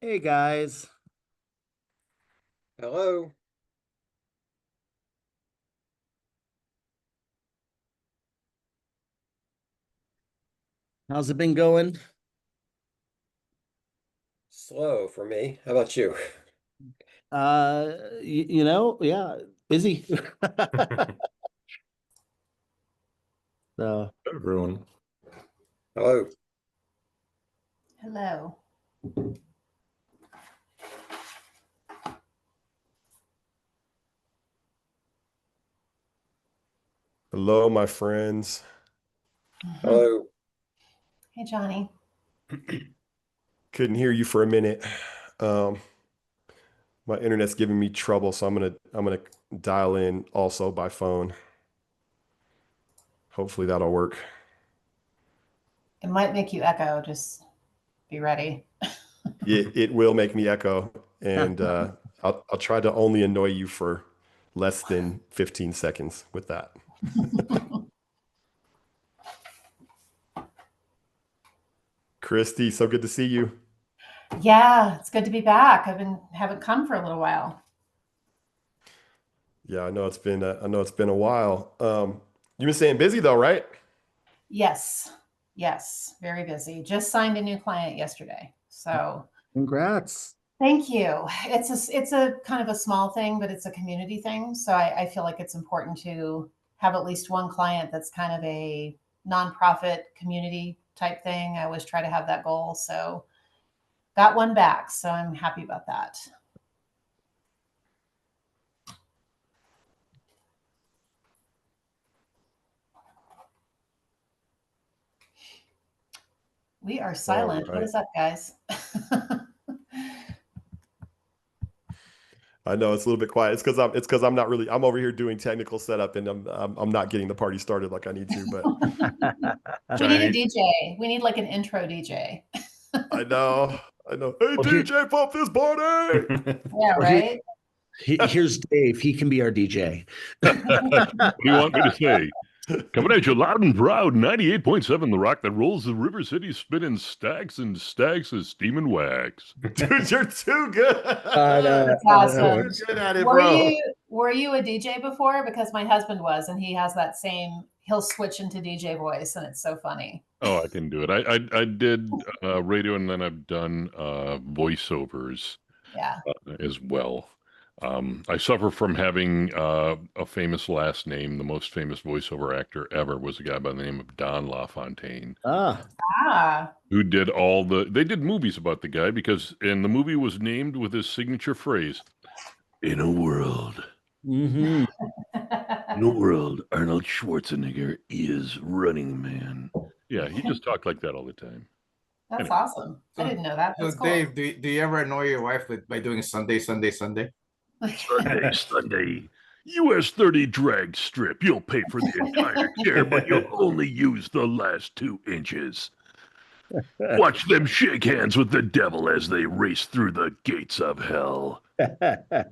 Hey guys, Hello. how's it been going? Slow for me. How about you? Yeah, busy. So, Everyone. Hello. Hello. Hello, my friends. Hello. Hey, Johnny. Couldn't hear you for a minute. Um, my internet's giving me trouble, so I'm gonna dial in also by phone. Hopefully that'll work. It might make you echo. Just be ready. It will make me echo, and I'll try to only annoy you for less than 15 seconds with that. Christy, so good to see you. Yeah, it's good to be back. Haven't come for a little while. Yeah, I know it's been a while. You've been staying busy though, right? Yes. Yes. Very busy. Just signed a new client yesterday. So congrats. thank you. It's a kind of a small thing, but it's a community thing. So I feel like it's important to have at least one client that's kind of a nonprofit community type thing. I always try to have that goal. So got one back. So I'm happy about that. We are All silent. What right. is up, guys? I know it's a little bit quiet. It's because I'm not really I'm over here doing technical setup and I'm not getting the party started like I need to, but We need a Johnny, DJ. We need like an intro DJ. I know, I know. Hey Well, DJ, pump this party. Yeah, well, here, right? here's Dave. He can be our DJ. What do you want me to say? Coming at you loud and proud, 98.7 The Rock that rolls the River City spinning stacks and stacks of steaming wax. Dude, you're too good. I know, That's I You're know. awesome. too good at it, Were bro. you a DJ before? Because my husband was, and he has that same. He'll switch into DJ voice, and it's so funny. Oh, I can do it. I did radio and then I've done voiceovers Yeah. as well. I suffer from having a famous last name. The most famous voiceover actor ever was a guy by the name of Don LaFontaine, Ah, Ah. who did they did movies about the guy and the movie was named with his signature phrase, in a world, mm-hmm. in a world, Arnold Schwarzenegger is Running Man. Yeah, he just talked like that all the time. That's Anyway, awesome. I So, didn't know that. so That's cool. Dave, do you ever annoy your wife by doing Sunday, Sunday, Sunday? Sunday, Sunday, US 30 drag strip. You'll pay for the entire chair, but you'll only use the last 2 inches. Watch them shake hands with the devil as they race through the gates of hell.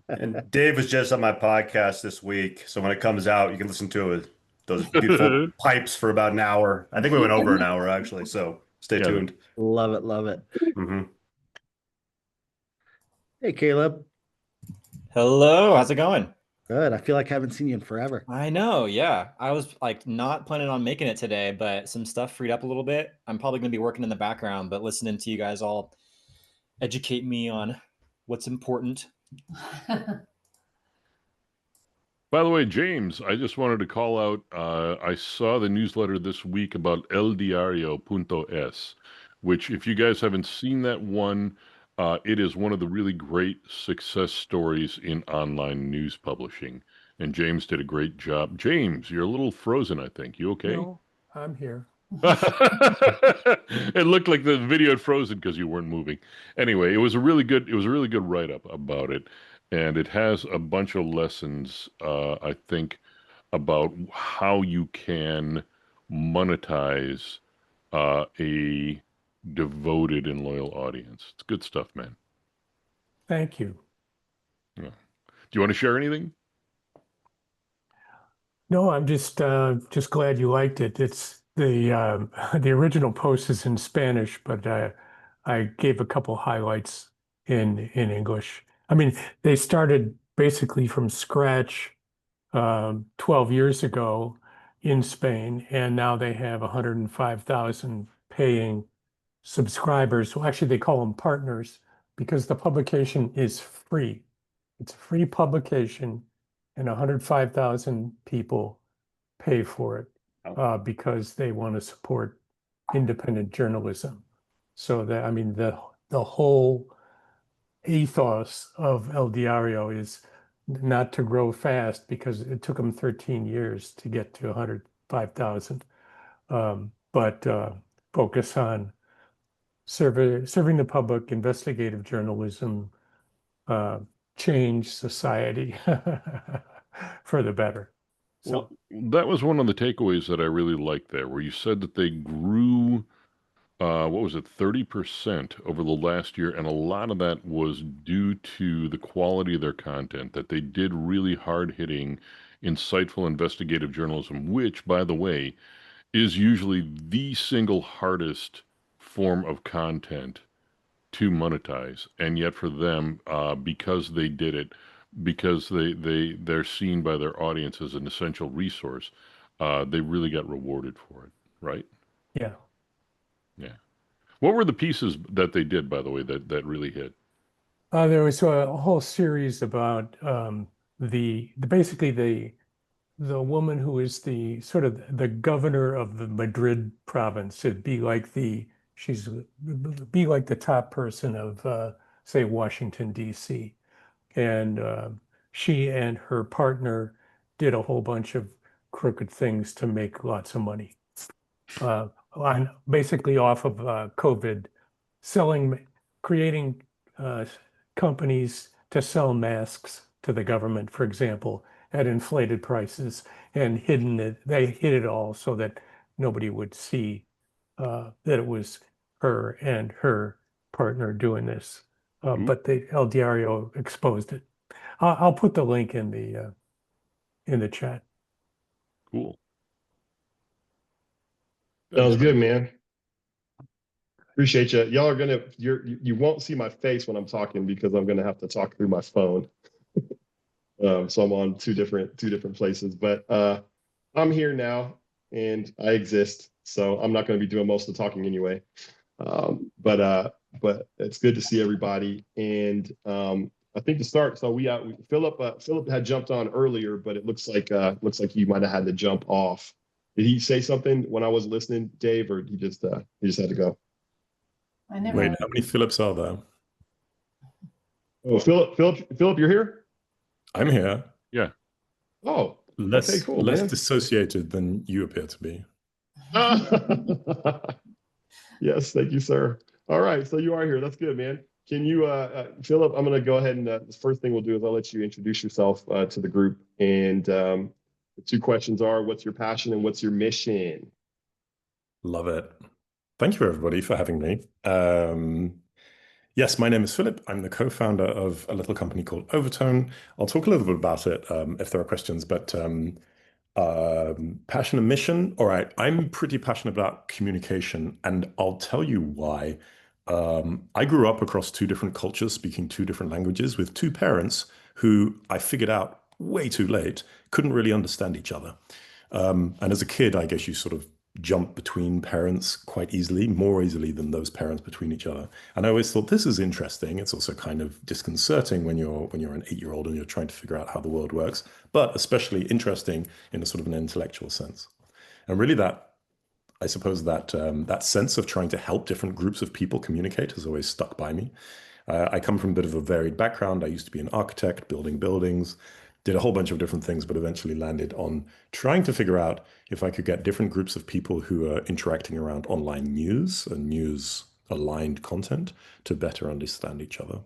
And Dave was just on my podcast this week, so when it comes out, you can listen to it. Those beautiful pipes for about an hour. I think we went over an hour actually, so stay Yeah, tuned. Love it, love it. Mhm. Hey, Caleb. Hello, how's it going? Good. I feel like I haven't seen you in forever. I know, yeah. I was like not planning on making it today, but some stuff freed up a little bit. I'm probably going to be working in the background, but listening to you guys all educate me on what's important. by the way, James, I just wanted to call out. I saw the newsletter this week about eldiario.es, which, if you guys haven't seen that one, it is one of the really great success stories in online news publishing. And James did a great job. James, you're a little frozen, I think. You okay? No, I'm here. It looked like the video had frozen because you weren't moving. Anyway, it was a really good write-up about it, and it has a bunch of lessons, I think, about how you can monetize a devoted and loyal audience. It's good stuff, man. Thank you. Yeah. Do you want to share anything? No, I'm just glad you liked it. It's the original post is in Spanish, but I gave a couple highlights in English. I mean, they started basically from scratch 12 years ago in Spain, and now they have 105,000 paying subscribers. Well, actually, they call them partners because the publication is free. It's a free publication, and 105,000 people pay for it because they want to support independent journalism. So that, I mean, the whole ethos of El Diario is not to grow fast because it took them 13 years to get to 105,000, but focus on serving the public, investigative journalism, change society for the better. So Well, that was one of the takeaways that I really liked there, where you said that they grew, what was it, 30% over the last year, and a lot of that was due to the quality of their content, that they did really hard-hitting, insightful investigative journalism, which, by the way, is usually the single hardest form of content to monetize. And yet for them, because they did it, because they're seen by their audience as an essential resource, they really got rewarded for it, right? yeah. Yeah. What were the pieces that they did, by the way, that really hit? There was a whole series about basically the woman who is the sort of the governor of the Madrid province. It'd be like she's be like the top person of say Washington, D.C. And she and her partner did a whole bunch of crooked things to make lots of money. Basically off of COVID, creating companies to sell masks to the government, for example, at inflated prices, and they hid it all so that nobody would see that it was her and her partner doing this. But El Diario exposed it. I'll put the link in the chat. Cool. Sounds good, man. Appreciate you. Y'all are you won't see my face when I'm talking because I'm gonna have to talk through my phone. So I'm on two different places, but I'm here now and I exist. So I'm not gonna be doing most of the talking anyway. But it's good to see everybody. And I think to start, so Philip had jumped on earlier, but it looks like you might have had to jump off. Did he say something when I was listening, Dave, or he just had to go? I never. Wait, how many Philips are there? Oh, Philip, you're here? I'm here. Yeah. Oh, Less, okay, cool, less man. dissociated than you appear to be. Yes, thank you, sir. All right, so you are here. That's good, man. Can you, Philip, I'm going to go ahead and the first thing we'll do is I'll let you introduce yourself to the group. And the two questions are, what's your passion and what's your mission? Love it. Thank you, everybody, for having me. Yes, my name is Philip. I'm the co-founder of a little company called Overtone. I'll talk a little bit about it if there are questions, but passion and mission. All right, I'm pretty passionate about communication, and I'll tell you why. I grew up across two different cultures, speaking two different languages, with two parents who I figured out way too late couldn't really understand each other. And as a kid, I guess you sort of jump between parents quite easily, more easily than those parents between each other. And I always thought this is interesting. It's also kind of disconcerting when you're an 8-year-old and you're trying to figure out how the world works, but especially interesting in a sort of an intellectual sense. And really I suppose that sense of trying to help different groups of people communicate has always stuck by me. I come from a bit of a varied background. I used to be an architect, building buildings, did a whole bunch of different things, but eventually landed on trying to figure out if I could get different groups of people who are interacting around online news and news-aligned content to better understand each other.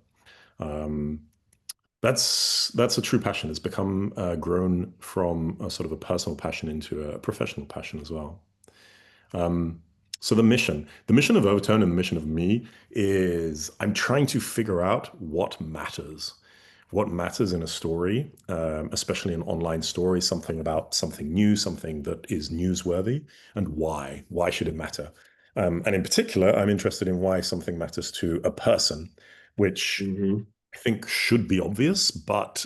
That's a true passion. It's become grown from a sort of a personal passion into a professional passion as well. So the mission of Overtone and the mission of me is I'm trying to figure out what matters in a story, especially an online story, something about something new, something that is newsworthy, and why. Why should it matter? And in particular, I'm interested in why something matters to a person. which I think should be obvious, but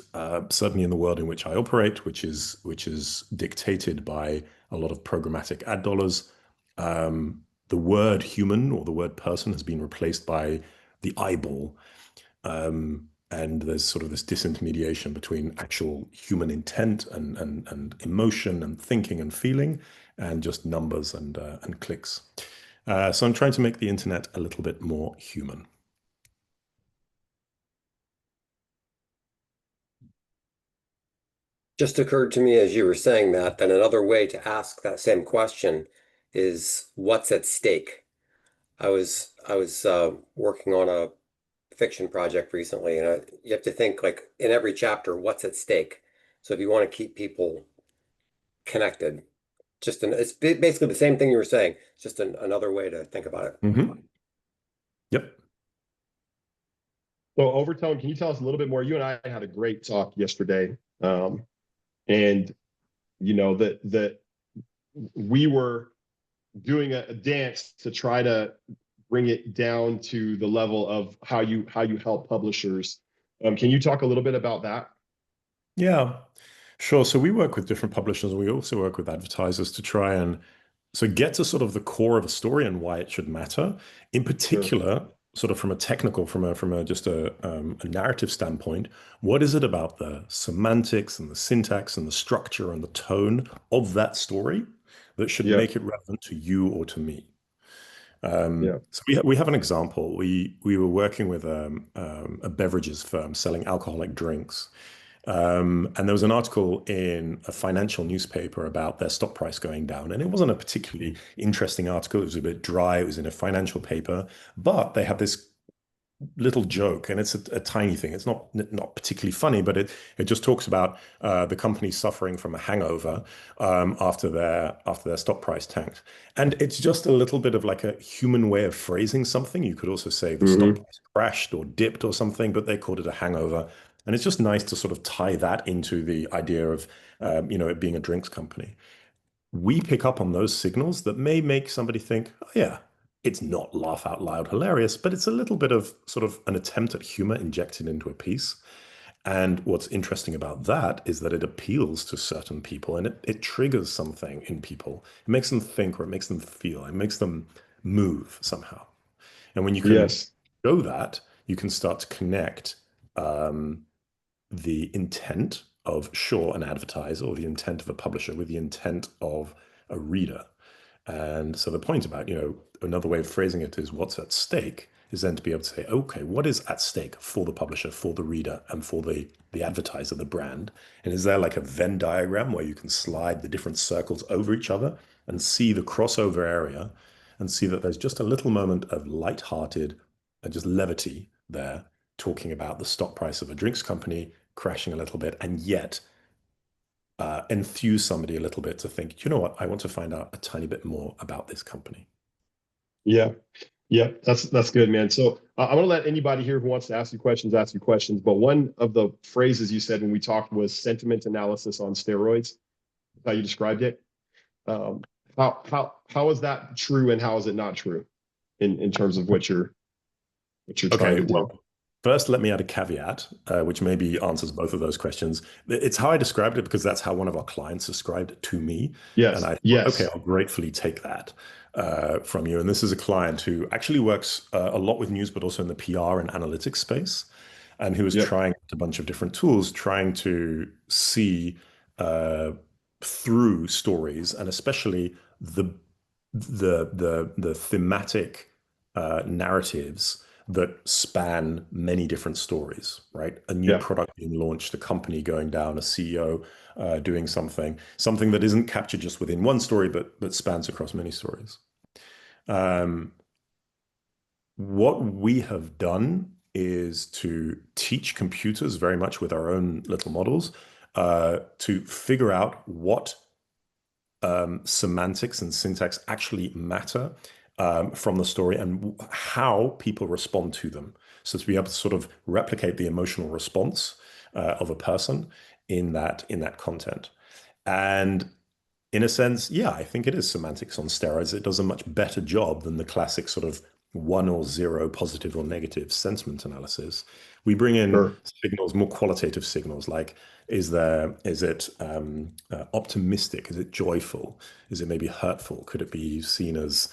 certainly in the world in which I operate, which is dictated by a lot of programmatic ad dollars, the word human or the word person has been replaced by the eyeball. And there's sort of this disintermediation between actual human intent and emotion and thinking and feeling and just numbers and clicks. So I'm trying to make the internet a little bit more human. Just occurred to me as you were saying that another way to ask that same question is what's at stake? I was working on a fiction project recently, and you have to think like in every chapter, what's at stake? So if you want to keep people connected, it's basically the same thing you were saying. It's just another way to think about it. Mm-hmm. Yep. So Overtone, can you tell us a little bit more? You and I had a great talk yesterday, and you know that we were doing a dance to try to bring it down to the level of how you help publishers. Can you talk a little bit about that? Yeah, sure. So we work with different publishers, and we also work with advertisers to try and get to sort of the core of a story and why it should matter. In particular, sort of from a technical, from a just a narrative standpoint, what is it about the semantics and the syntax and the structure and the tone of that story that should make it relevant to you or to me? So we have an example. We were working with a beverages firm selling alcoholic drinks. And there was an article in a financial newspaper about their stock price going down. And it wasn't a particularly interesting article. It was a bit dry. It was in a financial paper, but they had this little joke, and it's a tiny thing. It's not particularly funny, but it just talks about the company suffering from a hangover after their stock price tanked. And it's just a little bit of like a human way of phrasing something. You could also say the stock price crashed or dipped or something, but they called it a hangover. And it's just nice to sort of tie that into the idea of it being a drinks company. We pick up on those signals that may make somebody think, oh yeah, it's not laugh out loud hilarious, but it's a little bit of sort of an attempt at humor injected into a piece. And what's interesting about that is that it appeals to certain people, and it triggers something in people. It makes them think, or it makes them feel, it makes them move somehow. And when you can show that, you can start to connect the intent of, sure, an advertiser or the intent of a publisher with the intent of a reader. And so the point about, another way of phrasing it is what's at stake is then to be able to say, okay, what is at stake for the publisher, for the reader, and for the advertiser, the brand? And is there like a Venn diagram where you can slide the different circles over each other and see the crossover area and see that there's just a little moment of lighthearted and just levity there, talking about the stock price of a drinks company crashing a little bit, and yet enthuse somebody a little bit to think, you know what, I want to find out a tiny bit more about this company. Yeah, that's good, man. So I'm going to let anybody here who wants to ask you questions. But one of the phrases you said when we talked was sentiment analysis on steroids. How you described it. How is that true, and how is it not true in terms of what you're trying to do? Well, first, let me add a caveat, which maybe answers both of those questions. It's how I described it because that's how one of our clients described it to me. Yes. And I thought, okay, I'll gratefully take that from you. And this is a client who actually works a lot with news, but also in the PR and analytics space, and who is trying a bunch of different tools, trying to see through stories, and especially the thematic narratives that span many different stories, right? A new product being launched, a company going down, a CEO doing something that isn't captured just within one story, but spans across many stories. What we have done is to teach computers very much with our own little models to figure out what semantics and syntax actually matter from the story and how people respond to them. So to be able to sort of replicate the emotional response of a person in that content. And in a sense, yeah, I think it is semantics on steroids. It does a much better job than the classic sort of one or zero positive or negative sentiment analysis. We bring in Sure. signals, more qualitative signals, like is it optimistic? Is it joyful? Is it maybe hurtful? Could it be seen as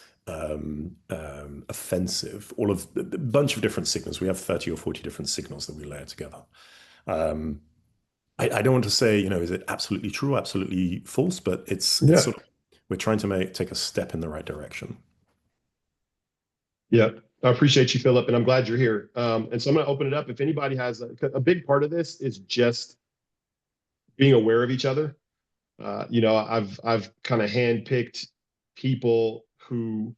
offensive? All of a bunch of different signals. We have 30 or 40 different signals that we layer together. I don't want to say, is it absolutely true, absolutely false, but it's sort of, we're trying to take a step in the right direction. Yeah, I appreciate you, Philip, and I'm glad you're here. And so I'm going to open it up. If anybody has a big part of this is just being aware of each other. I've kind of handpicked people who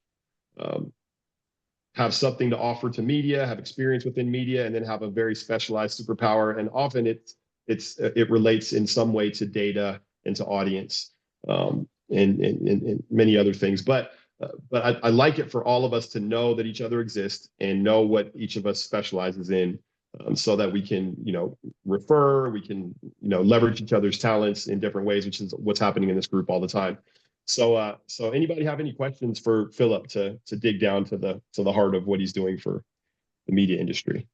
have something to offer to media, have experience within media, and then have a very specialized superpower. And often it relates in some way to data and to audience, and many other things. But I like it for all of us to know that each other exists and know what each of us specializes in, so that we can, refer, we can, leverage each other's talents in different ways, which is what's happening in this group all the time. So anybody have any questions for Philip to dig down to the heart of what he's doing for the media industry?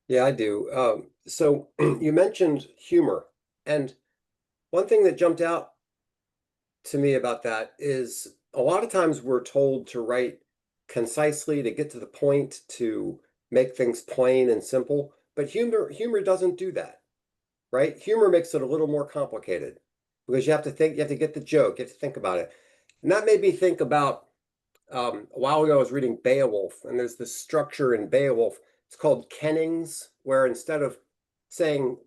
Yeah, I do. So you mentioned humor, and one thing that jumped out to me about that is a lot of times we're told to write concisely, to get to the point, to make things plain and simple, but humor doesn't do that, right? Humor makes it a little more complicated because you have to get the joke, you have to think about it. And that made me think about a while ago I was reading Beowulf, and there's this structure in Beowulf. It's called kennings, where instead of saying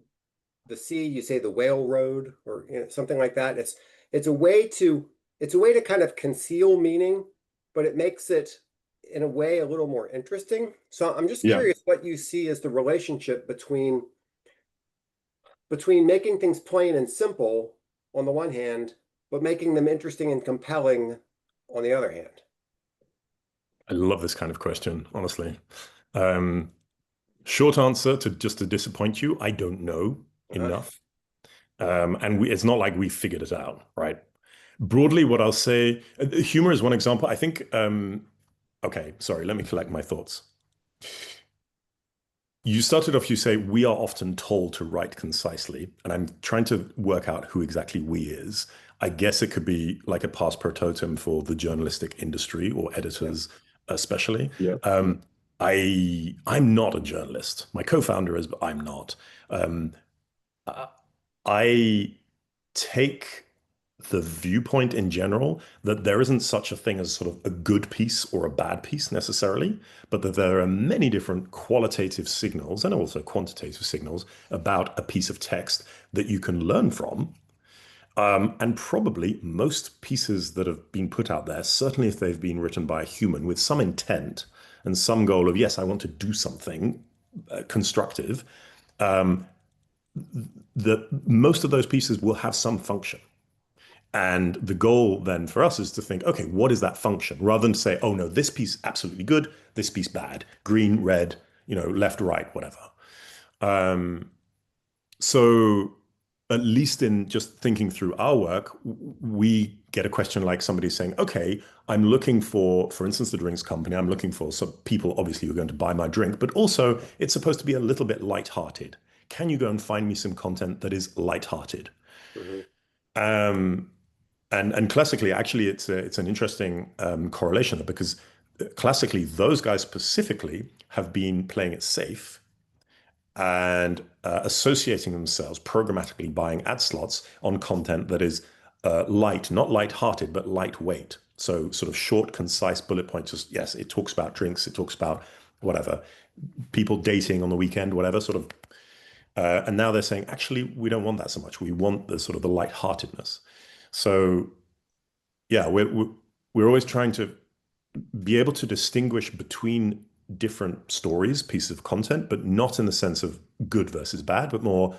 the sea, you say the whale road, or something like that. It's a way to kind of conceal meaning, but it makes it in a way a little more interesting. So I'm just curious what you see as the relationship between making things plain and simple on the one hand, but making them interesting and compelling on the other hand. I love this kind of question, honestly. Short answer to disappoint you, I don't know enough. And it's not like we figured it out, right? Broadly, what I'll say, humor is one example. I think, okay, sorry, let me collect my thoughts. You started off, you say, we are often told to write concisely, and I'm trying to work out who exactly we is. I guess it could be like a pars pro totem for the journalistic industry or editors, especially. Yeah. I'm not a journalist. My co-founder is, but I'm not. I take the viewpoint in general that there isn't such a thing as sort of a good piece or a bad piece necessarily, but that there are many different qualitative signals and also quantitative signals about a piece of text that you can learn from. And probably most pieces that have been put out there, certainly if they've been written by a human with some intent and some goal of, yes, I want to do something constructive, that most of those pieces will have some function. And the goal then for us is to think, okay, what is that function? Rather than say, oh no, this piece absolutely good, this piece bad, green, red, left, right, whatever. So at least in just thinking through our work, we get a question like somebody saying, okay, I'm looking for instance, the drinks company, I'm looking for some people obviously who are going to buy my drink, but also it's supposed to be a little bit lighthearted. Can you go and find me some content that is lighthearted? And classically, actually, it's an interesting correlation because classically, those guys specifically have been playing it safe and associating themselves programmatically buying ad slots on content that is light, not lighthearted, but lightweight. So sort of short, concise bullet points. Just, yes, it talks about drinks, it talks about whatever, people dating on the weekend, whatever sort of. And now they're saying, actually, we don't want that so much. We want the sort of the lightheartedness. So, yeah, we're always trying to be able to distinguish between different stories, pieces of content, but not in the sense of good versus bad, but more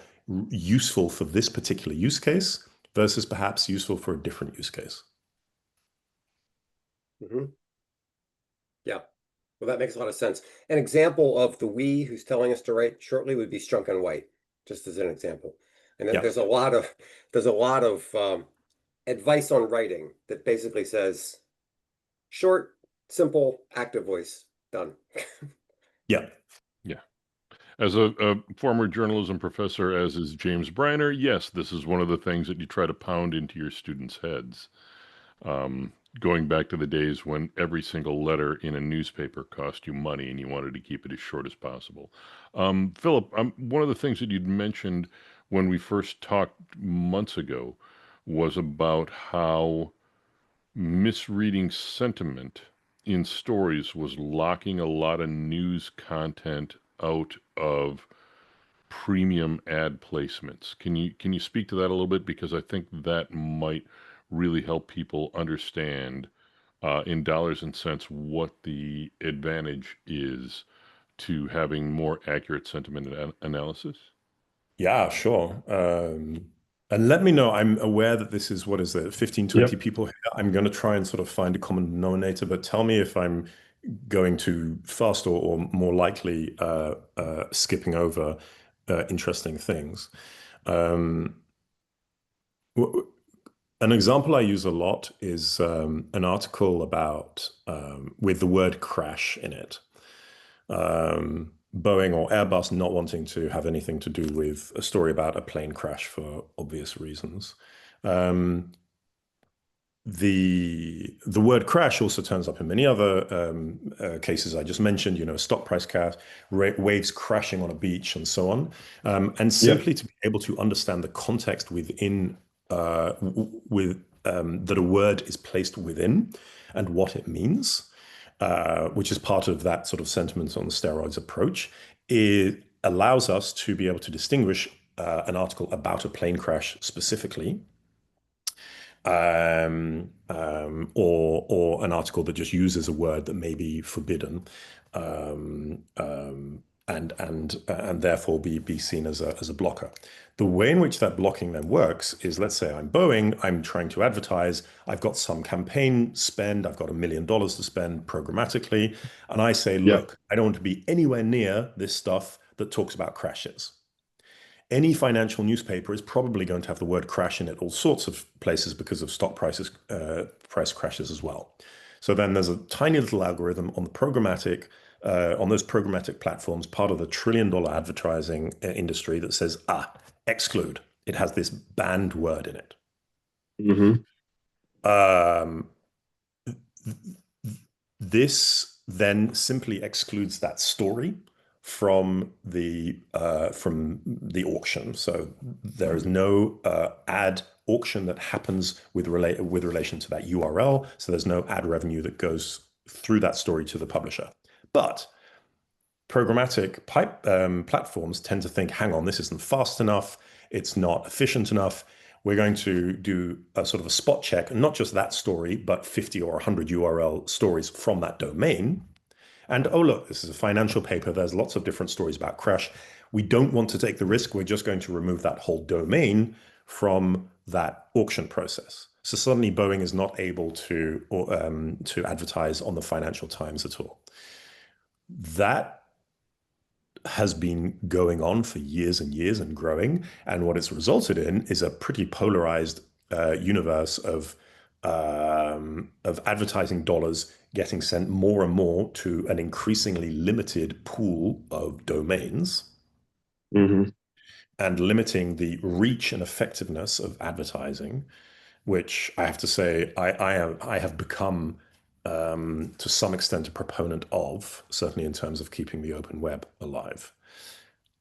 useful for this particular use case versus perhaps useful for a different use case. Yeah, well, that makes a lot of sense. An example of the we who's telling us to write shortly would be Strunk and White, just as an example. And there's a lot of advice on writing that basically says short, simple active voice done. Yeah. As a former journalism professor, as is James Briner, yes, this is one of the things that you try to pound into your students' heads. Going back to the days when every single letter in a newspaper cost you money and you wanted to keep it as short as possible. Philip, one of the things that you'd mentioned when we first talked months ago was about how misreading sentiment in stories was locking a lot of news content out of premium ad placements. Can you speak to that a little bit? Because I think that might really help people understand in dollars and cents what the advantage is to having more accurate sentiment analysis. Yeah, sure. And let me know. I'm aware that this is, what is it, 15, 20 Yep. people here. I'm going to try and sort of find a common denominator, but tell me if I'm going too fast or more likely skipping over interesting things. Um, an example I use a lot is an article about with the word crash in it. Boeing or Airbus not wanting to have anything to do with a story about a plane crash for obvious reasons. The word crash also turns up in many other cases I just mentioned, stock price crash, waves crashing on a beach and so on. And simply to be able to understand the context within that a word is placed within and what it means, which is part of that sort of sentiment on the steroids approach, it allows us to be able to distinguish an article about a plane crash specifically, or an article that just uses a word that may be forbidden, and therefore be seen as a blocker. The way in which that blocking then works is, let's say I'm Boeing, I'm trying to advertise, I've got some campaign spend, I've got $1 million to spend programmatically, and I say, look, I don't want to be anywhere near this stuff that talks about crashes. Any financial newspaper is probably going to have the word crash in it, all sorts of places because of stock price crashes as well. So then there's a tiny little algorithm on the programmatic, on those programmatic platforms, part of the $1 trillion advertising industry that says, exclude. It has this banned word in it. This then simply excludes that story from the auction. So there is no ad auction that happens with relation to that URL. So there's no ad revenue that goes through that story to the publisher. But programmatic platforms tend to think, hang on, this isn't fast enough. It's not efficient enough. We're going to do a sort of a spot check, and not just that story, but 50 or 100 URL stories from that domain. And oh, look, this is a financial paper. There's lots of different stories about crash. We don't want to take the risk. We're just going to remove that whole domain from that auction process. So suddenly Boeing is not able to advertise on the Financial Times at all. That has been going on for years and years and growing. And what it's resulted in is a pretty polarized universe of advertising dollars getting sent more and more to an increasingly limited pool of domains, and limiting the reach and effectiveness of advertising, which I have to say I have become to some extent a proponent of, certainly in terms of keeping the open web alive.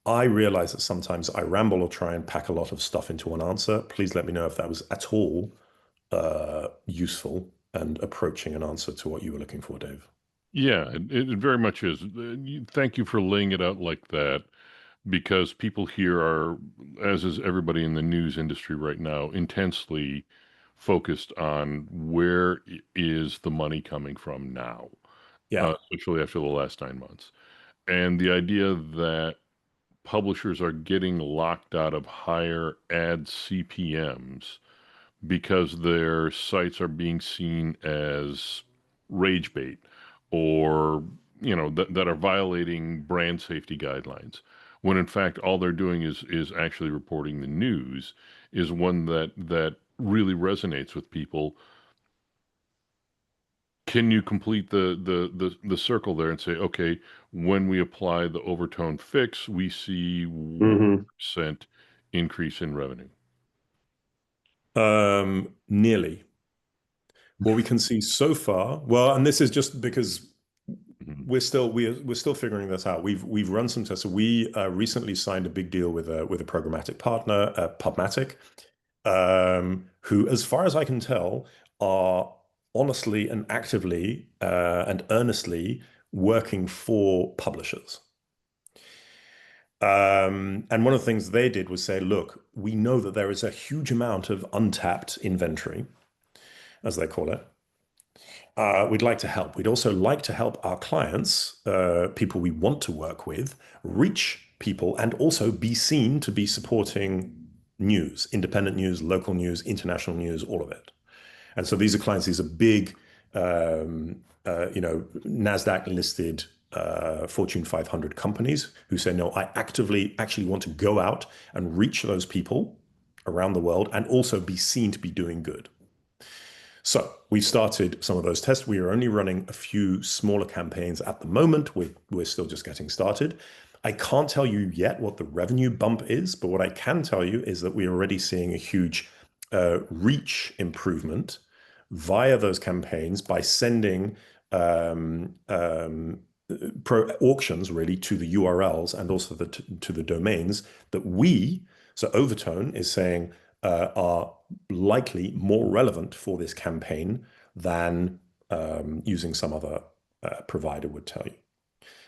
I realize that sometimes I ramble or try and pack a lot of stuff into one answer. Please let me know if that was at all useful and approaching an answer to what you were looking for, Dave. Yeah, it very much is. Thank you for laying it out like that, because people here are, as is everybody in the news industry right now, intensely focused on where is the money coming from now, especially after the last 9 months. And the idea that publishers are getting locked out of higher ad CPMs because their sites are being seen as rage bait, or that are violating brand safety guidelines, when in fact all they're doing is actually reporting the news, is one that really resonates with people. Can you complete the circle there and say, okay, when we apply the Overtone fix, we see 1% increase in revenue? Nearly. What we can see so far, well, and this is just because we're still figuring this out. We've run some tests. So we recently signed a big deal with a programmatic partner, Pubmatic, who, as far as I can tell, are honestly and actively and earnestly working for publishers. And one of the things they did was say, look, we know that there is a huge amount of untapped inventory, as they call it. We'd like to help. We'd also like to help our clients, people we want to work with, reach people and also be seen to be supporting news, independent news, local news, international news, all of it. And so these are clients, these are big, NASDAQ listed Fortune 500 companies who say, no, I actually want to go out and reach those people around the world and also be seen to be doing good. So we've started some of those tests. We are only running a few smaller campaigns at the moment. We're still just getting started. I can't tell you yet what the revenue bump is, but what I can tell you is that we're already seeing a huge reach improvement via those campaigns by sending auctions really to the URLs and also to the domains that so Overtone is saying are likely more relevant for this campaign than using some other provider would tell you.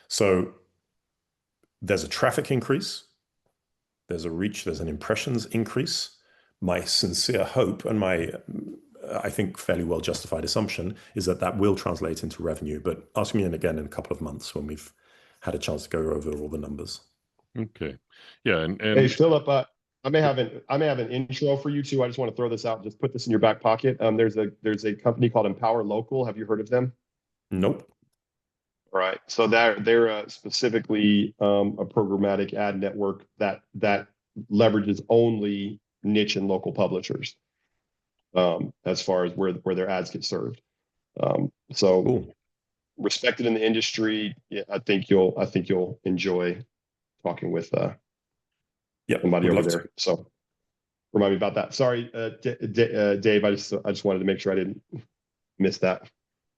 So there's a traffic increase, there's a reach, there's an impressions increase. My sincere hope and I think fairly well justified assumption is that will translate into revenue, but ask me again in a couple of months when we've had a chance to go over all the numbers. Okay. Yeah. And hey, Philip, I may have an intro for you too. I just want to throw this out. Just put this in your back pocket. There's a company called Empower Local. Have you heard of them? Nope. All right. So they're specifically a programmatic ad network that leverages only niche and local publishers as far as where their ads get served. So cool. Respected in the industry. Yeah, I think you'll enjoy talking with somebody over there. So remind me about that. Sorry, Dave. I just wanted to make sure I didn't miss that.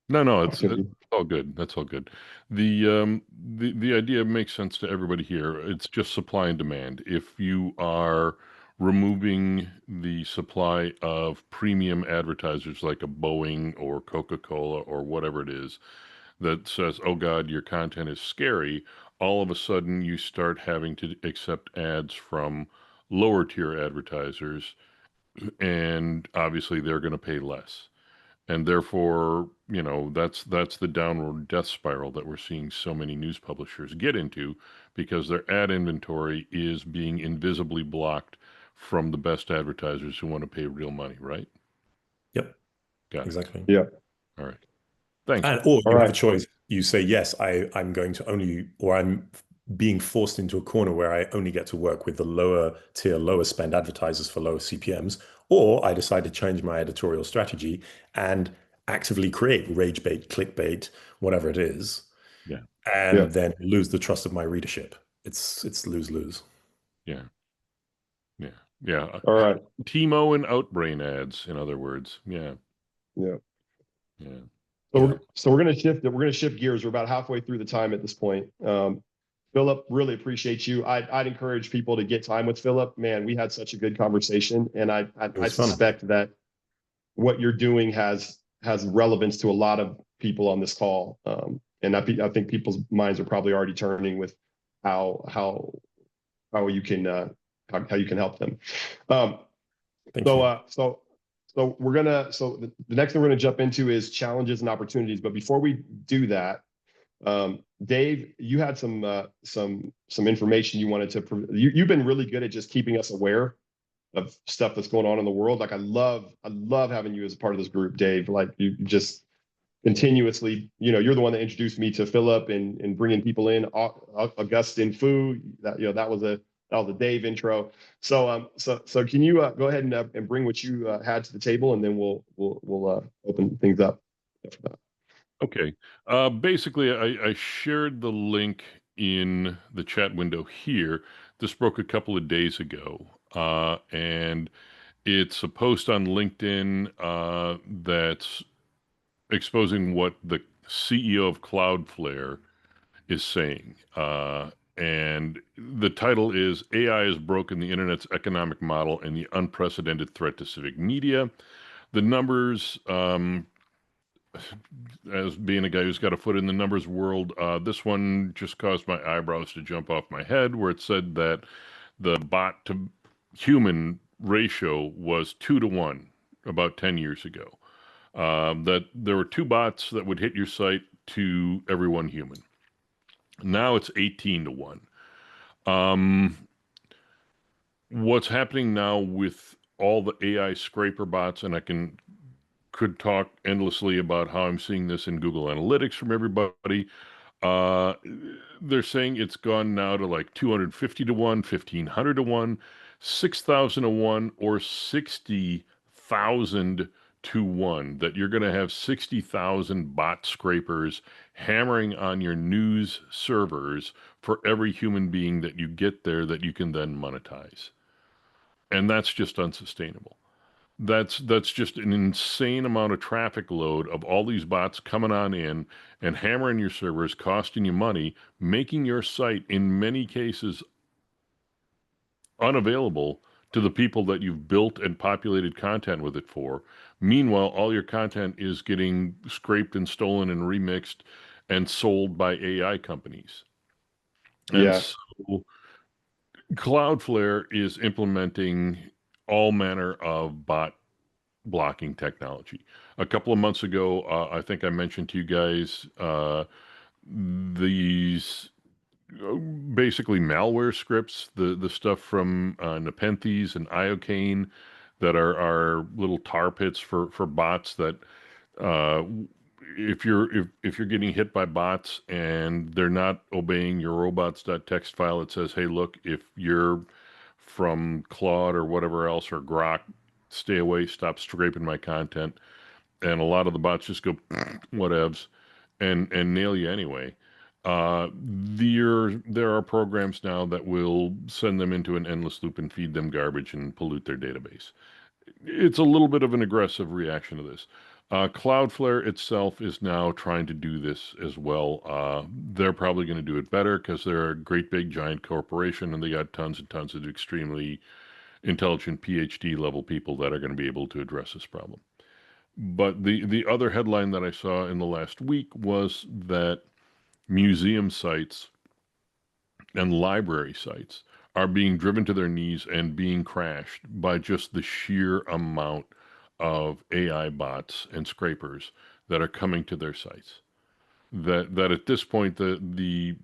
No, it's all good. That's all good. The idea makes sense to everybody here. It's just supply and demand. If you are removing the supply of premium advertisers like a Boeing or Coca-Cola or whatever it is that says, oh God, your content is scary, all of a sudden you start having to accept ads from lower tier advertisers, and obviously they're going to pay less. And therefore, that's the downward death spiral that we're seeing so many news publishers get into, because their ad inventory is being invisibly blocked from the best advertisers who want to pay real money, right? Yep. Got it. Exactly. Yeah. All right. Thanks. Or you have a choice. You say, yes, I'm going to only, or I'm being forced into a corner where I only get to work with the lower tier, lower spend advertisers for lower CPMs, or I decide to change my editorial strategy and actively create rage bait, clickbait, whatever it is, and then lose the trust of my readership. It's lose-lose. Yeah. All right. Timo and Outbrain ads, in other words. Yeah. So we're gonna shift gears. We're about halfway through the time at this point. Philip, really appreciate you. I'd encourage people to get time with Philip. Man, we had such a good conversation, and I suspect that what you're doing has relevance to a lot of people on this call. And I think people's minds are probably already turning with how you can help them. So the next thing we're gonna jump into is challenges and opportunities. But before we do that, Dave, you had some information you wanted to. You've been really good at just keeping us aware of stuff that's going on in the world. Like I love having you as a part of this group, Dave. Like you just continuously, you're the one that introduced me to Philip and bringing people in. Augustin Fu, that was a Dave intro. So can you go ahead and bring what you had to the table, and then we'll open things up after that. Okay. Basically, I shared the link in the chat window here. This broke a couple of days ago, and it's a post on LinkedIn that's exposing what the CEO of Cloudflare is saying. And the title is AI has broken the internet's economic model and the unprecedented threat to civic media. The numbers, as being a guy who's got a foot in the numbers world, this one just caused my eyebrows to jump off my head, where it said that the bot to human ratio was 2 to 1 about 10 years ago. That there were 2 bots that would hit your site to every 1 human. Now it's 18 to 1. What's happening now with all the AI scraper bots, and I could talk endlessly about how I'm seeing this in Google Analytics from everybody. Uh, they're saying it's gone now to like 250 to 1, 1,500 to 1, 6,000 to 1, or 60,000 to 1. That you're going to have 60,000 bot scrapers hammering on your news servers for every human being that you get there that you can then monetize. And that's just unsustainable. That's just an insane amount of traffic load of all these bots coming on in and hammering your servers, costing you money, making your site in many cases unavailable to the people that you've built and populated content with it for. Meanwhile, all your content is getting scraped and stolen and remixed and sold by AI companies. And Yeah. so Cloudflare is implementing all manner of bot blocking technology. A couple of months ago, I think I mentioned to you guys these basically malware scripts, the stuff from Nepenthes and Iocane that are little tar pits for bots that uh, if you're getting hit by bots and they're not obeying your robots.txt file, it says, hey, look, if you're from Claude or whatever else or Grok, stay away, stop scraping my content. And a lot of the bots just go whatevs and nail you anyway. There are programs now that will send them into an endless loop and feed them garbage and pollute their database. It's a little bit of an aggressive reaction to this. Cloudflare itself is now trying to do this as well. They're probably going to do it better because they're a great big giant corporation and they got tons and tons of extremely intelligent PhD level people that are going to be able to address this problem. But the other headline that I saw in the last week was that museum sites and library sites are being driven to their knees and being crashed by just the sheer amount of AI bots and scrapers that are coming to their sites. That at this point the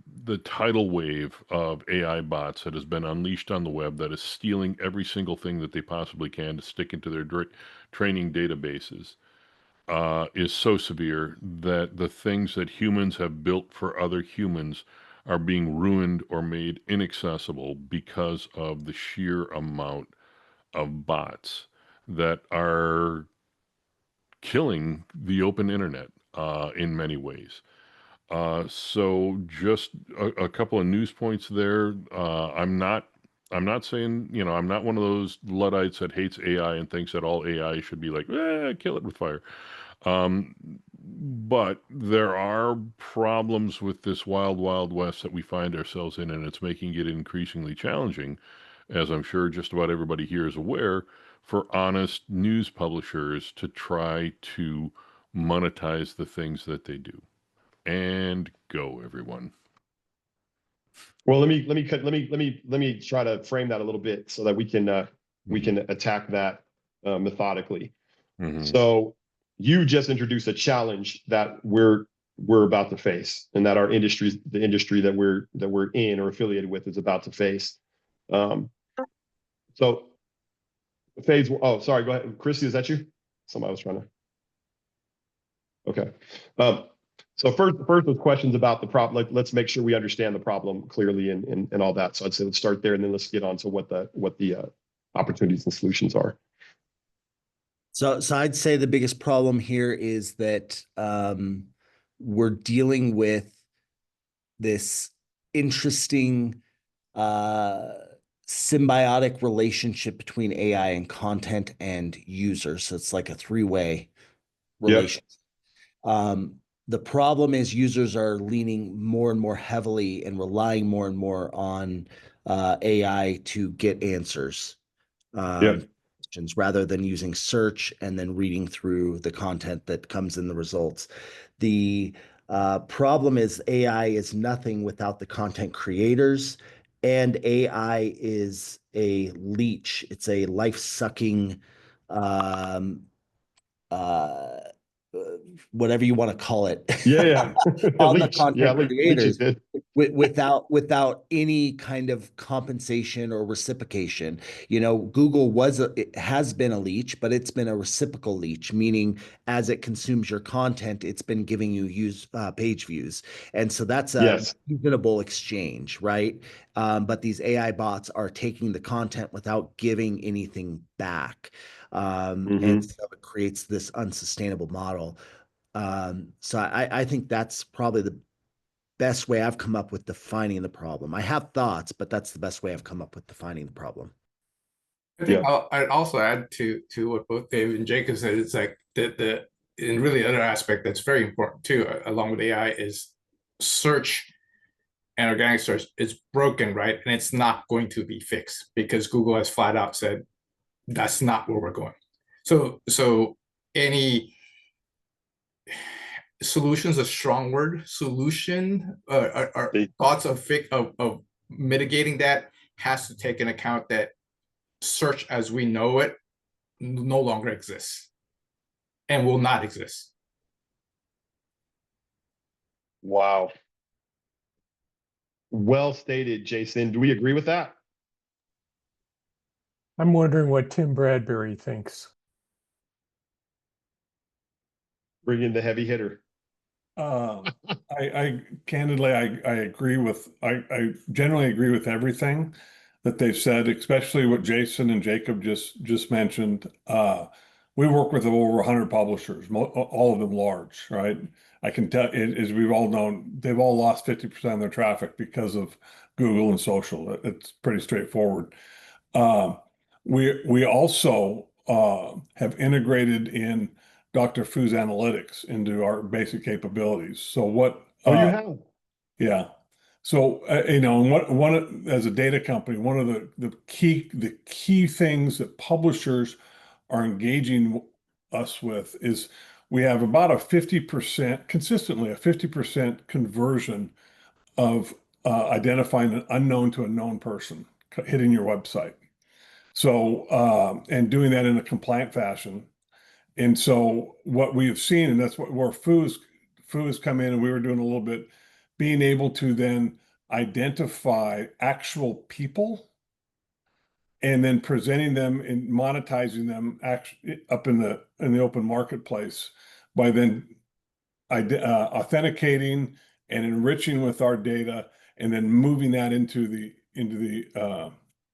tidal wave of AI bots that has been unleashed on the web that is stealing every single thing that they possibly can to stick into their training databases is so severe that the things that humans have built for other humans are being ruined or made inaccessible because of the sheer amount of bots that are killing the open internet in many ways. So just a couple of news points there. I'm not saying, I'm not one of those Luddites that hates AI and thinks that all AI should be like, kill it with fire. Um, but there are problems with this wild, wild west that we find ourselves in, and it's making it increasingly challenging, as I'm sure just about everybody here is aware, for honest news publishers to try to monetize the things that they do. And go, everyone. Well, let me try to frame that a little bit so that we can attack that methodically. Mm-hmm. So you just introduced a challenge that we're about to face, and that the industry that we're in or affiliated with is about to face. So phase. Oh, sorry. Go ahead, Chrissy. Is that you? Somebody was trying to. Okay. So first was questions about the problem. Let's make sure we understand the problem clearly and all that. So I'd say let's start there, and then let's get on to what the opportunities and solutions are. So I'd say the biggest problem here is that we're dealing with this interesting symbiotic relationship between AI and content and users. So it's like a three-way relationship. The problem is users are leaning more and more heavily and relying more and more on AI to get answers, questions, rather than using search and then reading through the content that comes in the results. The problem is AI is nothing without the content creators, and AI is a leech. It's a life-sucking uh, whatever you want to call it. Yeah. On the Leech. Yeah, content leeches creators it. without any kind of compensation or reciprocation. Google it has been a leech, but it's been a reciprocal leech, meaning as it consumes your content, it's been giving you page views, and so that's a Yes. reasonable exchange, right? But these AI bots are taking the content without giving anything back. And so it creates this unsustainable model. So I think that's probably the best way I've come up with defining the problem. I have thoughts, but that's the best way I've come up with defining the problem. I think I'd also add to what both David and Jacob said. It's like the and really other aspect that's very important too, along with AI, is search and organic search is broken, right? And it's not going to be fixed because Google has flat out said that's not where we're going. So any solution's a strong word. Solution or thoughts of mitigating that has to take into account that search as we know it no longer exists and will not exist. Wow. Well stated, Jason. Do we agree with that? I'm wondering what Tim Bradbury thinks. Bring in the heavy hitter. I candidly, I agree with, I generally agree with everything that they've said, especially what Jason and Jacob just mentioned. We work with over 100 publishers, all of them large, right? I can tell, as we've all known, they've all lost 50% of their traffic because of Google and social. It's pretty straightforward. We also have integrated in Dr. Fu's analytics into our basic capabilities. So what? Oh, you have? Yeah. So and as a data company, one of the key things that publishers are engaging us with is we have about a 50% consistently a 50% conversion of identifying an unknown to a known person hitting your website. So and doing that in a compliant fashion. And so what we have seen, and that's where Fu has come in, and we were doing a little bit, being able to then identify actual people and then presenting them and monetizing them up in the open marketplace by then authenticating and enriching with our data and then moving that into the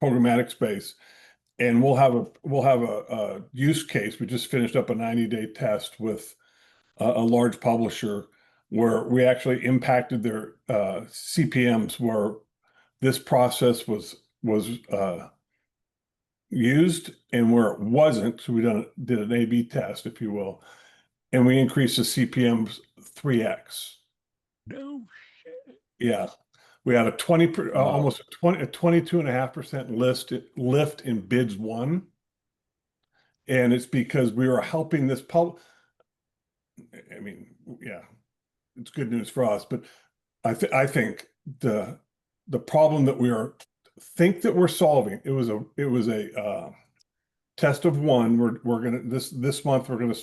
programmatic space. And we'll have a use case. We just finished up a 90-day test with a large publisher where we actually impacted their CPMs, where this process was used and where it wasn't. So we did an A/B test, if you will, and we increased the CPMs 3x. No shit. Yeah. We had almost a 22.5% lift in bids won. And it's because we were helping this I mean, yeah, it's good news for us, but I think the problem that think that we're solving, it was a test of one. We're gonna this month we're gonna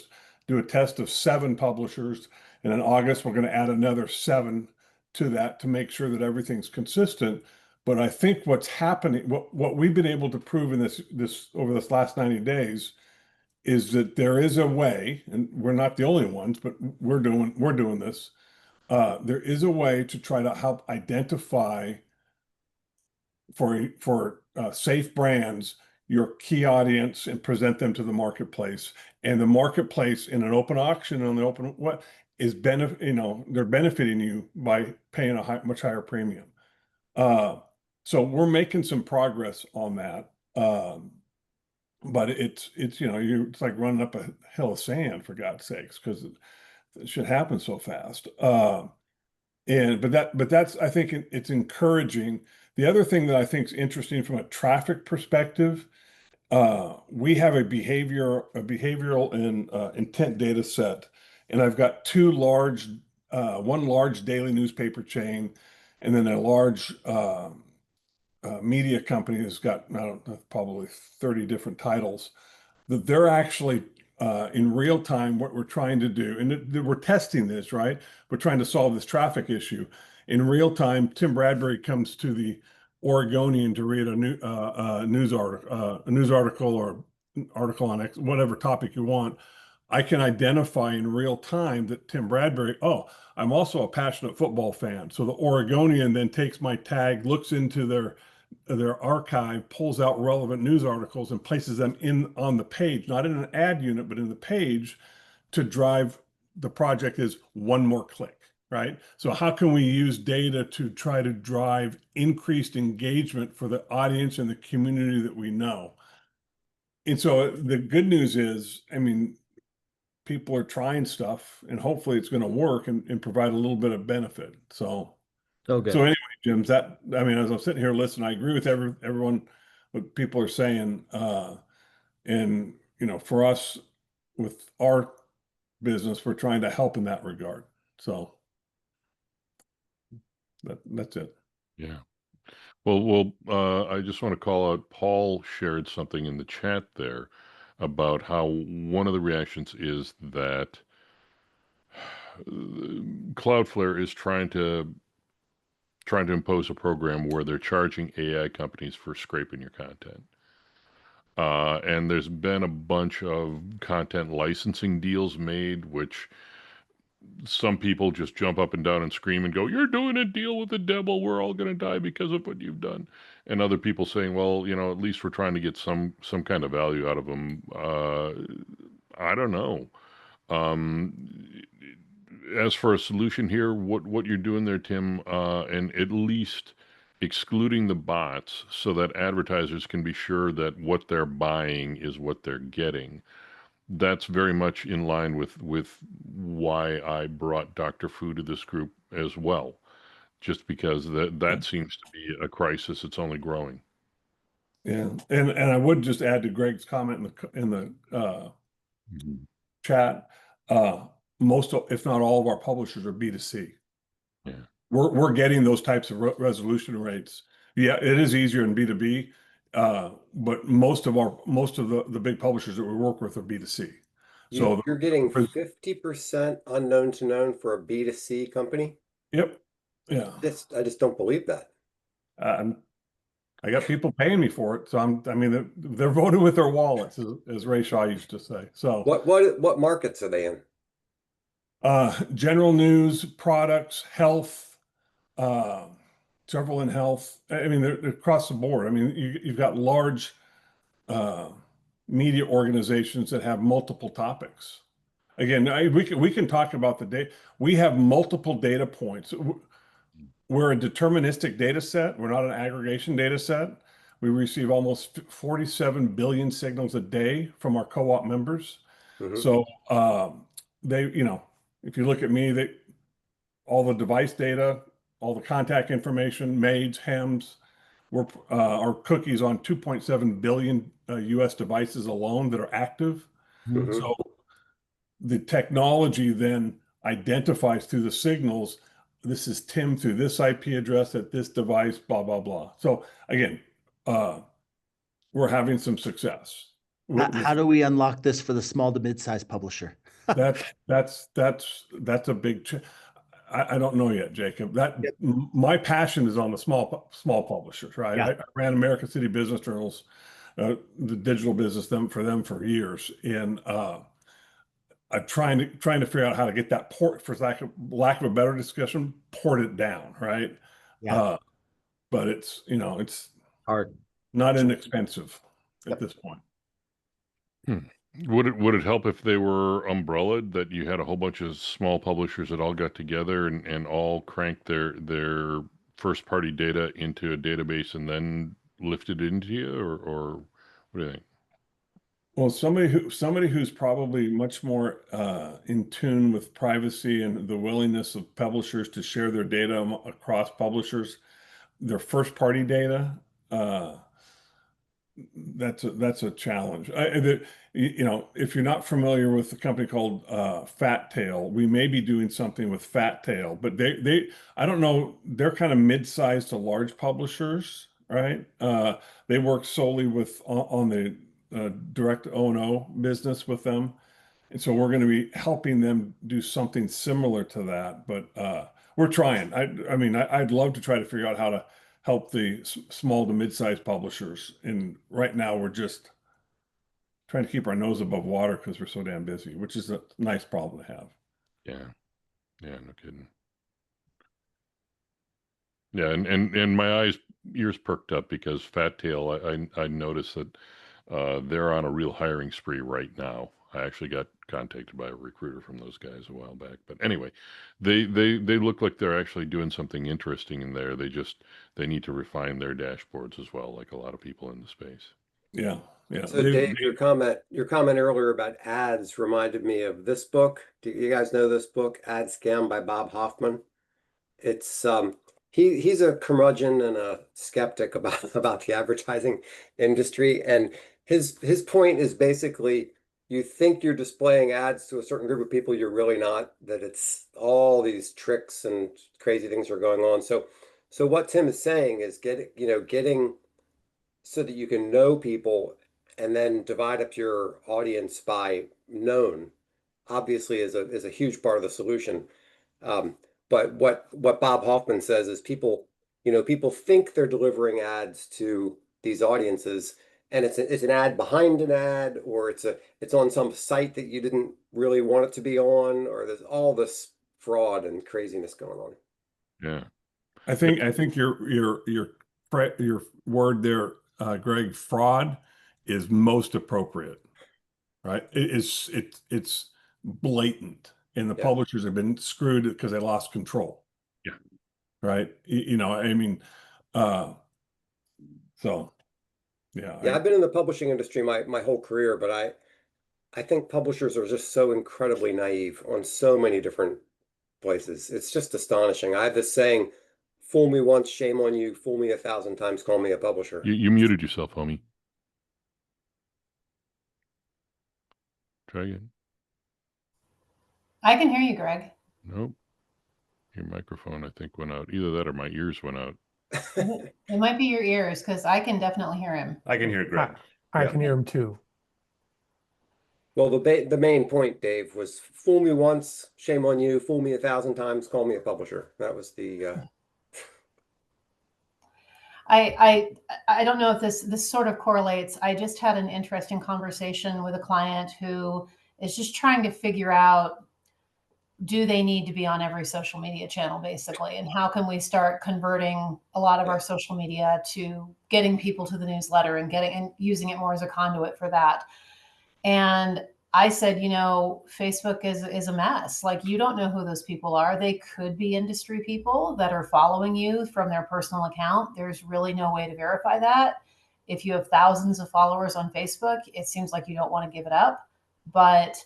do a test of 7 publishers, and in August we're gonna add another 7 to that to make sure that everything's consistent. But I think what's happening, what we've been able to prove in this over this last 90 days is that there is a way, and we're not the only ones, but we're doing this. There is a way to try to help identify for safe brands your key audience and present them to the marketplace. And the marketplace in an open auction on the open, is they're benefiting you by paying a much higher premium. So we're making some progress on that. But it's it's like running up a hill of sand, for God's sakes, because it should happen so fast. But that's, I think it's encouraging. The other thing that I think is interesting from a traffic perspective, we have a behavioral and intent data set, and I've got one large daily newspaper chain, and then a large media company that's got, I don't know, probably 30 different titles, that they're actually in real time what we're trying to do. And we're testing this, right? We're trying to solve this traffic issue. In real time, Tim Bradbury comes to the Oregonian to read a news article or article on whatever topic you want. I can identify in real time that Tim Bradbury, oh, I'm also a passionate football fan. So the Oregonian then takes my tag, looks into their archive, pulls out relevant news articles and places them on the page, not in an ad unit, but in the page, to drive the project is one more click, right? So how can we use data to try to drive increased engagement for the audience and the community that we know? And so the good news is, I mean, people are trying stuff, and hopefully it's going to work and provide a little bit of benefit. So good. So anyway, Jim, as I'm sitting here listening, I agree with everyone, what people are saying. And, for us with our business, we're trying to help in that regard. So that's it. Yeah. Well, I just want to call out, Paul shared something in the chat there about how one of the reactions is that Cloudflare is trying to impose a program where they're charging AI companies for scraping your content. And there's been a bunch of content licensing deals made, which some people just jump up and down and scream and go, "You're doing a deal with the devil. We're all going to die because of what you've done." And other people saying, "Well, at least we're trying to get some kind of value out of them." I don't know. As for a solution here, what you're doing there, Tim, and at least excluding the bots so that advertisers can be sure that what they're buying is what they're getting. That's very much in line with why I brought Dr. Fu to this group as well, just because that seems to be a crisis. It's only growing. Yeah, and I would just add to Greg's comment in the chat. Most, if not all, of our publishers are B2C. Yeah, we're getting those types of resolution rates. Yeah, it is easier in B2B, but most of the big publishers that we work with are B2C. So You're getting 50% unknown to known for a B2C company? Yep. Yeah. I just don't believe that. I got people paying me for it, so they're voting with their wallets, as Ray Shaw used to say. So what markets are they in? General news, products, health, several in health. They're across the board. You've got large media organizations that have multiple topics. Again, we can talk about the data. We have multiple data points. We're a deterministic data set. We're not an aggregation data set. We receive almost 47 billion signals a day from our co-op members. Mm-hmm. So if you look at me, all the device data, all the contact information, MAIDs, HEMS, our cookies on 2.7 billion US devices alone that are active. Mm-hmm. So the technology then identifies through the signals, this is Tim through this IP address at this device, blah, blah, blah. So again, we're having some success. How do we unlock this for the small to mid-sized publisher? That's a big I don't know yet, Jacob. My passion is on the small publishers, right? Yeah. I ran American City Business Journals, the digital business for them for years, and I'm trying to figure out how to get that port, for lack of a better discussion, port it down, right? Yeah. But it's hard, not inexpensive at this point. Would it help if they were umbrellaed, that you had a whole bunch of small publishers that all got together and all cranked their first party data into a database and then lifted it into you, or what do you think? Well, somebody who's probably much more in tune with privacy and the willingness of publishers to share their data across publishers, their first party data. That's a challenge. If you're not familiar with a company called Fat Tail, we may be doing something with Fat Tail, but I don't know, they're kind of mid-sized to large publishers, right? They work solely on the direct O&O business with them. And so we're going to be helping them do something similar to that, but we're trying. I'd love to try to figure out how to help the small to mid-sized publishers. And right now we're just trying to keep our nose above water because we're so damn busy, which is a nice problem to have. Yeah. Yeah, no kidding. Yeah, and my ears perked up because Fat Tail, I noticed that they're on a real hiring spree right now. I actually got contacted by a recruiter from those guys a while back. But anyway, they look like they're actually doing something interesting in there. They need to refine their dashboards as well, like a lot of people in the space. Yeah. Yeah. So Dave, your comment earlier about ads reminded me of this book. Do you guys know this book, Ad Scam by Bob Hoffman? It's he's a curmudgeon and a skeptic about the advertising industry, and his point is basically, you think you're displaying ads to a certain group of people, you're really not, that it's all these tricks and crazy things are going on. So what Tim is saying is getting so that you can know people and then divide up your audience by known, obviously is a huge part of the solution. But what Bob Hoffman says is people think they're delivering ads to these audiences, and it's an ad behind an ad, or it's on some site that you didn't really want it to be on, or there's all this fraud and craziness going on. Yeah. I think your word there, Greg, fraud, is most appropriate, right? It's blatant, and the publishers have been screwed because they lost control. Yeah. Right. So yeah. Yeah, I've been in the publishing industry my whole career, but I think publishers are just so incredibly naive on so many different places. It's just astonishing. I have this saying, fool me once, shame on you. Fool me 1,000 times, call me a publisher. You muted yourself, homie. Try again. I can hear you, Greg. Nope. Your microphone, I think, went out. Either that or my ears went out. It might be your ears, because I can definitely hear him. I can hear Greg. I can hear him too. Well, the main point, Dave, was fool me once, shame on you. Fool me 1,000 times, call me a publisher. That was the. I don't know if this sort of correlates. I just had an interesting conversation with a client who is just trying to figure out, do they need to be on every social media channel, basically? And how can we start converting a lot of our social media to getting people to the newsletter and using it more as a conduit for that? And I said, Facebook is a mess. Like, you don't know who those people are. They could be industry people that are following you from their personal account. There's really no way to verify that. If you have thousands of followers on Facebook, it seems like you don't want to give it up. But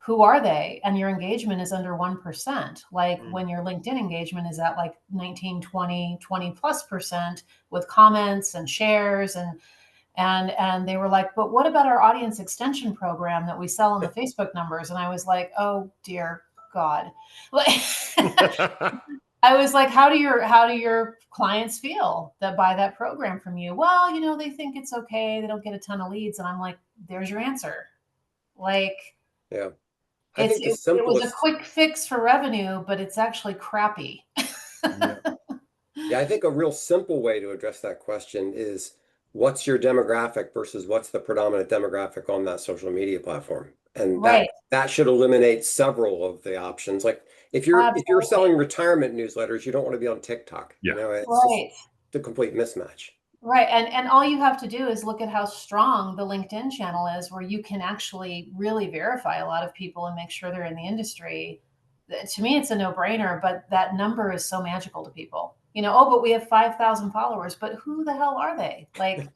who are they? And your engagement is under 1%. Like when your LinkedIn engagement is at like 19, 20+% with comments and shares and they were like, but what about our audience extension program that we sell on the Facebook numbers? And I was like, oh dear God. I was like, how do your clients feel that buy that program from you? Well, they think it's okay. They don't get a ton of leads. And I'm like, there's your answer. Like, yeah. It was a quick fix for revenue, but it's actually crappy. Yeah, I think a real simple way to address that question is, what's your demographic versus what's the predominant demographic on that social media platform? And that should eliminate several of the options. Like if you're selling retirement newsletters, you don't want to be on TikTok. Yeah. It's just a complete mismatch. Right. And all you have to do is look at how strong the LinkedIn channel is, where you can actually really verify a lot of people and make sure they're in the industry. To me, it's a no-brainer, but that number is so magical to people. Oh, but we have 5,000 followers, but who the hell are they? Like,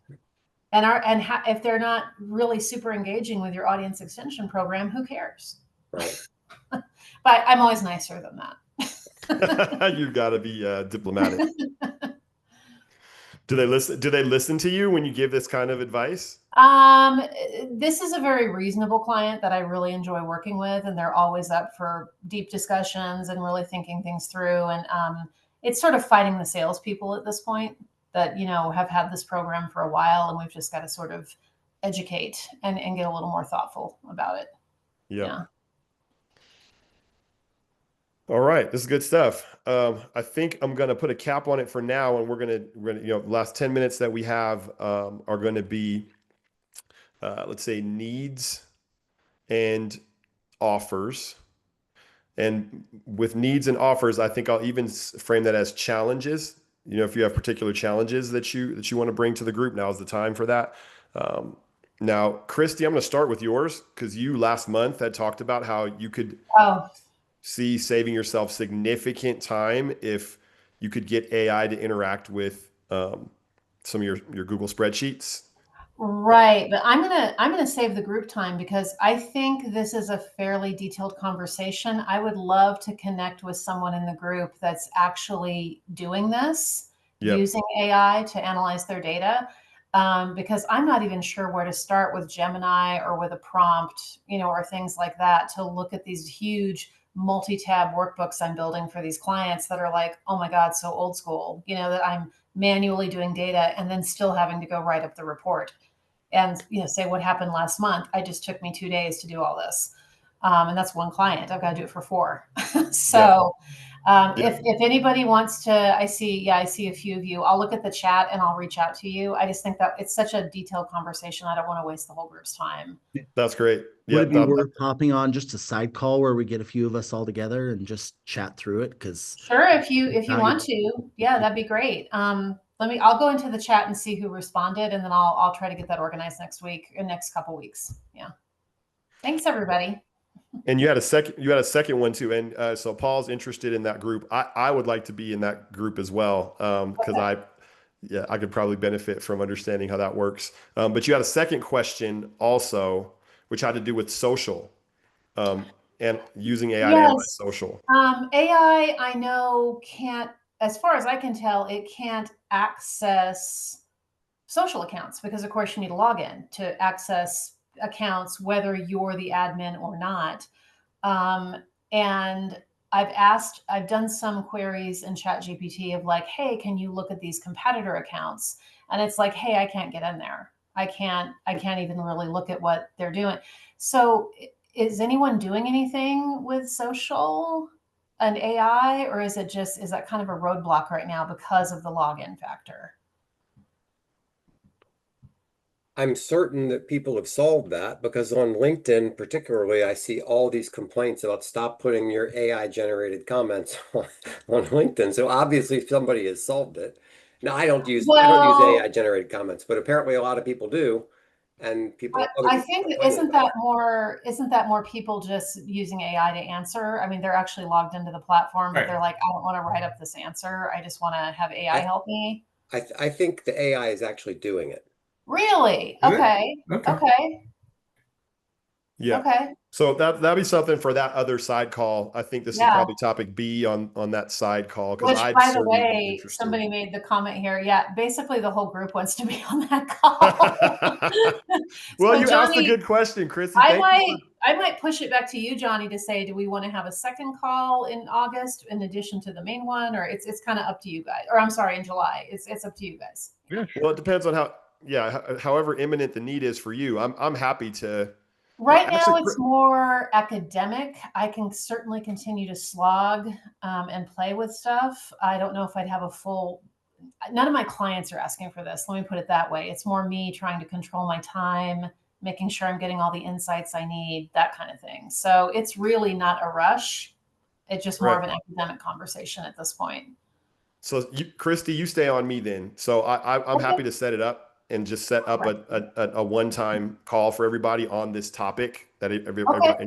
if they're not really super engaging with your audience extension program, who cares? Right. But I'm always nicer than that. You've got to be diplomatic. Do they listen? Do they listen to you when you give this kind of advice? This is a very reasonable client that I really enjoy working with, and they're always up for deep discussions and really thinking things through. And it's sort of fighting the salespeople at this point that have had this program for a while, and we've just got to sort of educate and get a little more thoughtful about it. Yep. Yeah. All right, this is good stuff. I think I'm going to put a cap on it for now, and we're going to, the last 10 minutes that we have are going to be, let's say, needs and offers. And with needs and offers, I think I'll even frame that as challenges. If you have particular challenges that you want to bring to the group, now is the time for that. Now, Christy, I'm going to start with yours, because you last month had talked about how you could see saving yourself significant time if you could get AI to interact with some of your Google spreadsheets. Right, but I'm gonna save the group time, because I think this is a fairly detailed conversation. I would love to connect with someone in the group that's actually doing this, using AI to analyze their data, because I'm not even sure where to start with Gemini or with a prompt, or things like that, to look at these huge multi-tab workbooks I'm building for these clients that are like, oh my God, so old school, that I'm manually doing data and then still having to go write up the report and say what happened last month. I just took me 2 days to do all this. And that's one client. I've got to do it for 4. So if anybody wants to, I see a few of you. I'll look at the chat and I'll reach out to you. I just think that it's such a detailed conversation. I don't want to waste the whole group's time. That's great. Would it be worth hopping on just a side call where we get a few of us all together and just chat through it? Because sure, if you want to, yeah, that'd be great. I'll go into the chat and see who responded, and then I'll try to get that organized next week or next couple weeks. Yeah. Thanks, everybody. And you had a second one too. And so Paul's interested in that group. I would like to be in that group as well. Because I could probably benefit from understanding how that works. But you had a second question also, which had to do with social, and using AI to analyze social. AI, I know, can't, as far as I can tell, it can't access social accounts, because of course you need a login to access accounts, whether you're the admin or not. And I've done some queries in ChatGPT of like, hey, can you look at these competitor accounts? And it's like, hey, I can't get in there. I can't even really look at what they're doing. So is anyone doing anything with social and AI, or is that kind of a roadblock right now because of the login factor? I'm certain that people have solved that, because on LinkedIn particularly, I see all these complaints about stop putting your AI generated comments on LinkedIn. So obviously somebody has solved it. Now I don't use AI generated comments, but apparently a lot of people do. And people, I think isn't that more people just using AI to answer? I mean, they're actually logged into the platform, but they're like, I don't want to write up this answer. I just want to have AI help me. I think the AI is actually doing it. Really? Okay. Okay. Yeah. Okay. So that'd be something for that other side call. I think this is probably topic B on that side call. Which, by the way, somebody made the comment here. Yeah, basically the whole group wants to be on that call. Well, you asked a good question, Chrissy. I might push it back to you, Johnny, to say, do we want to have a second call in August in addition to the main one, or it's kind of up to you guys. Or I'm sorry, in July. It's up to you guys. Yeah, sure. Well, it depends on however imminent the need is for you. I'm happy to. Right now, it's more academic. I can certainly continue to slog and play with stuff. I don't know if I'd have a full. None of my clients are asking for this. Let me put it that way. It's more me trying to control my time, making sure I'm getting all the insights I need, that kind of thing. So it's really not a rush. It's just more of an academic conversation at this point. So Christy, you stay on me then. So I'm Okay. happy to set it up and just set up a one-time call for everybody on this topic that anybody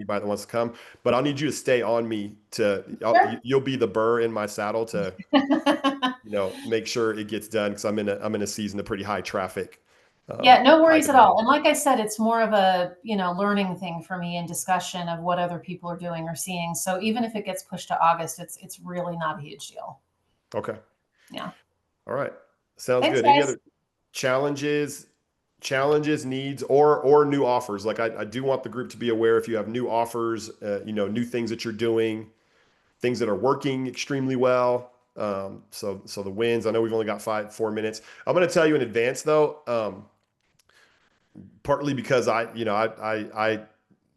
that wants to come. But I'll need you to stay on me you'll be the burr in my saddle to make sure it gets done, because I'm in a season of pretty high traffic. Yeah, no worries at all. And like I said, it's more of a, learning thing for me and discussion of what other people are doing or seeing. So even if it gets pushed to August, it's really not a huge deal. Okay. Yeah. All right. Sounds Thanks, good. guys. Any other challenges, needs, or new offers? Like I do want the group to be aware if you have new offers, new things that you're doing, things that are working extremely well. So the wins. I know we've only got 4 minutes. I'm going to tell you in advance though, partly because I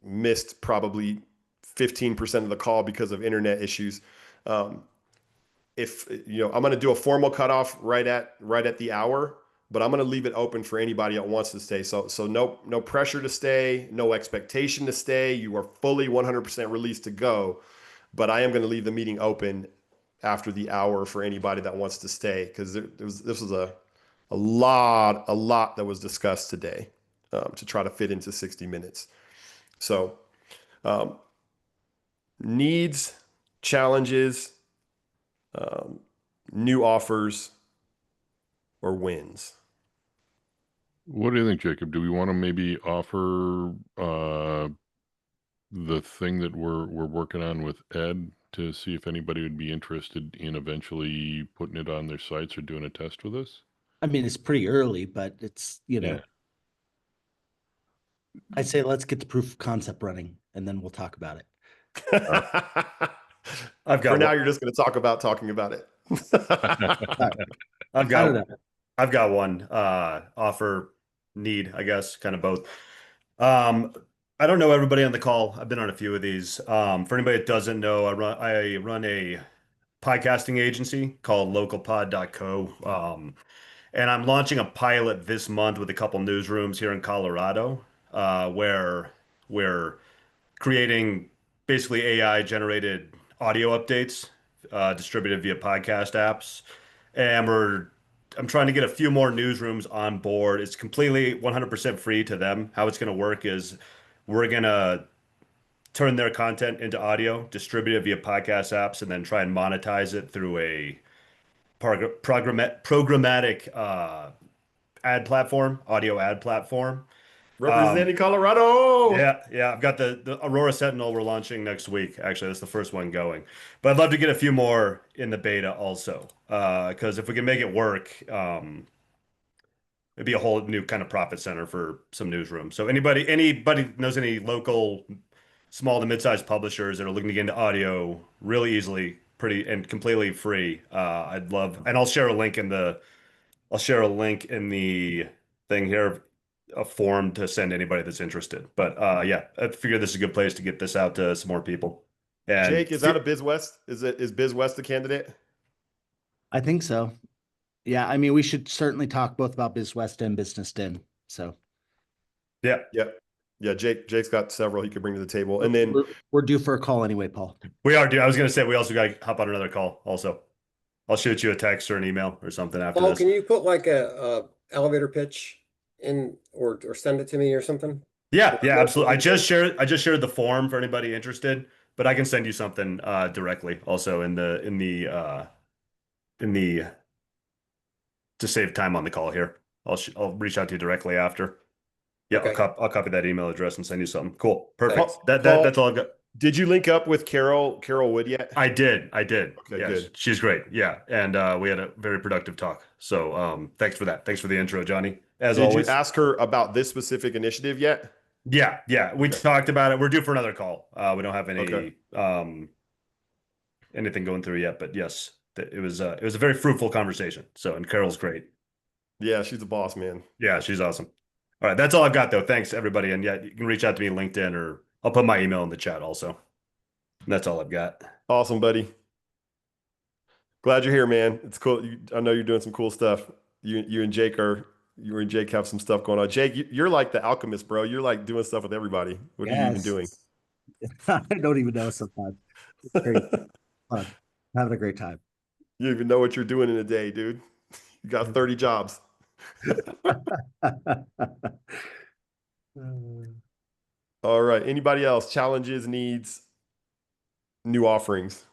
missed probably 15% of the call because of internet issues. If I'm going to do a formal cutoff right at the hour, but I'm going to leave it open for anybody that wants to stay. So no pressure to stay, no expectation to stay. You are fully 100% released to go, but I am going to leave the meeting open after the hour for anybody that wants to stay, because this was a lot that was discussed today, to try to fit into 60 minutes. So needs, challenges, new offers, or wins. What do you think, Jacob? Do we want to maybe offer the thing that we're working on with Ed to see if anybody would be interested in eventually putting it on their sites or doing a test with us? I mean, it's pretty early, but it's, Yeah. I'd say let's get the proof of concept running and then we'll talk about it. For now, you're just going to talk about talking about it. I've got one offer, need, I guess, kind of both. I don't know everybody on the call. I've been on a few of these. For anybody that doesn't know, I run a podcasting agency called LocalPod.co. And I'm launching a pilot this month with a couple newsrooms here in Colorado, where we're creating basically AI generated audio updates, distributed via podcast apps. And I'm trying to get a few more newsrooms on board. It's completely 100% free to them. How it's going to work is we're going to turn their content into audio, distribute it via podcast apps, and then try and monetize it through a programmatic ad platform, audio ad platform. Representing Colorado. Yeah. I've got the Aurora Sentinel we're launching next week. Actually, that's the first one going. But I'd love to get a few more in the beta also, because if we can make it work, it'd be a whole new kind of profit center for some newsrooms. So anybody knows any local small to mid-sized publishers that are looking to get into audio really easily, pretty and completely free, I'd love, and I'll share a link in the thing here, a form to send anybody that's interested. But yeah, I figure this is a good place to get this out to some more people. And Jake, is that a BizWest? Is BizWest a candidate? I think so. Yeah, I mean, we should certainly talk both about BizWest and Business Den. So yeah. Jake's got several he could bring to the table, and then we're due for a call anyway, Paul. We are due. I was going to say we also got to hop on another call. Also, I'll shoot you a text or an email or something after Paul, this. can you put like a elevator pitch in or send it to me or something? Yeah, absolutely. I just shared the form for anybody interested, but I can send you something directly also in the to save time on the call here. I'll reach out to you directly after. Yeah, okay. I'll copy that email address and send you something. Cool. Perfect. That's all I've got. Did you link up with Carol Wood yet? I did. Okay, good. She's great. Yeah. And we had a very productive talk. So thanks for that. Thanks for the intro, Johnny. As always. Did you ask her about this specific initiative yet? Yeah. We talked about it. We're due for another call. We don't have any anything going through yet, but yes, it was a very fruitful conversation. So, and Carol's great. Yeah, she's the boss, man. Yeah, she's awesome. All right, that's all I've got though. Thanks everybody. And yeah, you can reach out to me on LinkedIn, or I'll put my email in the chat also. And that's all I've got. Awesome, buddy. Glad you're here, man. It's cool. I know you're doing some cool stuff. You and Jake have some stuff going on. Jake, you're like the alchemist, bro. You're like doing stuff with everybody. What are you even doing? I don't even know sometimes. It's great. Fun. Having a great time. You don't even know what you're doing in a day, dude. You got 30 jobs. All right. Anybody else? Challenges, needs, new offerings.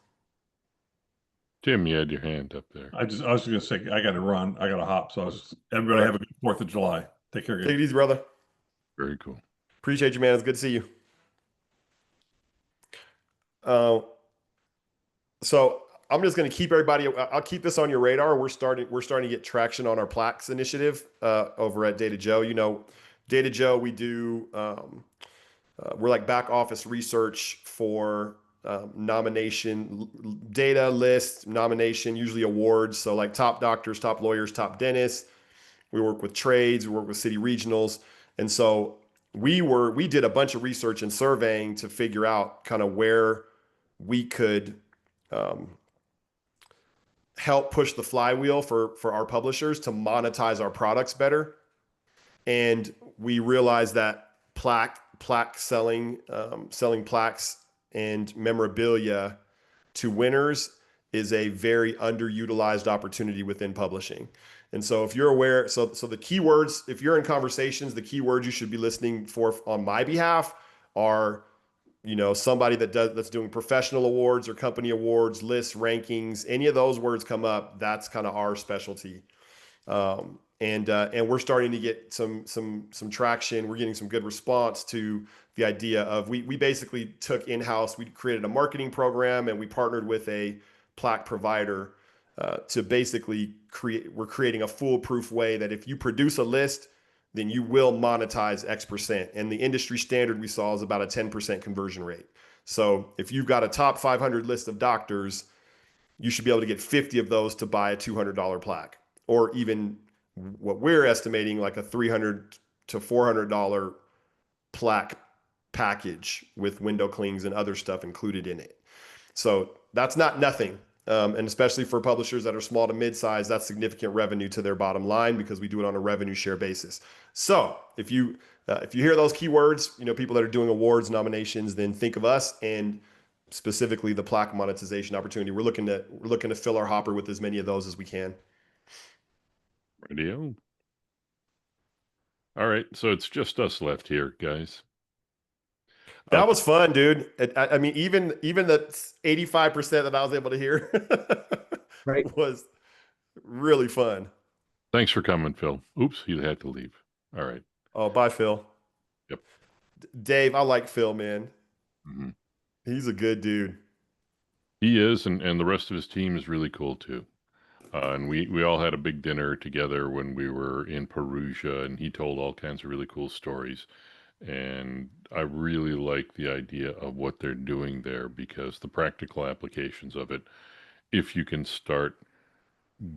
Tim, you had your hand up there. I was just gonna say I got to run. I got to hop. So everybody have a good 4th of July. Take care, guys. Take it easy, brother. Very cool. Appreciate you, man. It's good to see you. So I'm just going to keep everybody. I'll keep this on your radar. We're starting to get traction on our plaques initiative over at Data Joe. You know, Data Joe, we do. We're like back office research for nomination data lists, nomination, usually awards. So like top doctors, top lawyers, top dentists. We work with trades. We work with city regionals, and so we did a bunch of research and surveying to figure out kind of where we could help push the flywheel for our publishers to monetize our products better. And we realized that plaque selling plaques and memorabilia to winners is a very underutilized opportunity within publishing. And so if you're aware, so the keywords, if you're in conversations, the keywords you should be listening for on my behalf are, you know, somebody that's doing professional awards or company awards, lists, rankings, any of those words come up, that's kind of our specialty. And we're starting to get some traction. We're getting some good response to the idea of we basically took in-house, we created a marketing program and we partnered with a plaque provider to basically we're creating a foolproof way that if you produce a list, then you will monetize X%. And the industry standard we saw is about a 10% conversion rate. So if you've got a top 500 list of doctors, you should be able to get 50 of those to buy a $200 plaque, or even what we're estimating like a $300 to $400 plaque package with window clings and other stuff included in it. So that's not nothing. And especially for publishers that are small to mid-size, that's significant revenue to their bottom line because we do it on a revenue share basis. So if you hear those keywords, you know, people that are doing awards, nominations, then think of us and specifically the plaque monetization opportunity. We're looking to fill our hopper with as many of those as we can. Radio. All right, so it's just us left here, guys. That was fun, dude. I mean, even the 85% that I was able to hear Right. was really fun. Thanks for coming, Phil. Oops, he had to leave. All right. Oh, bye, Phil. Yep. Dave, I like Phil, man. Mm-hmm. He's a good dude. He is, and the rest of his team is really cool too. And we all had a big dinner together when we were in Perugia, and he told all kinds of really cool stories. And I really like the idea of what they're doing there because the practical applications of it, if you can start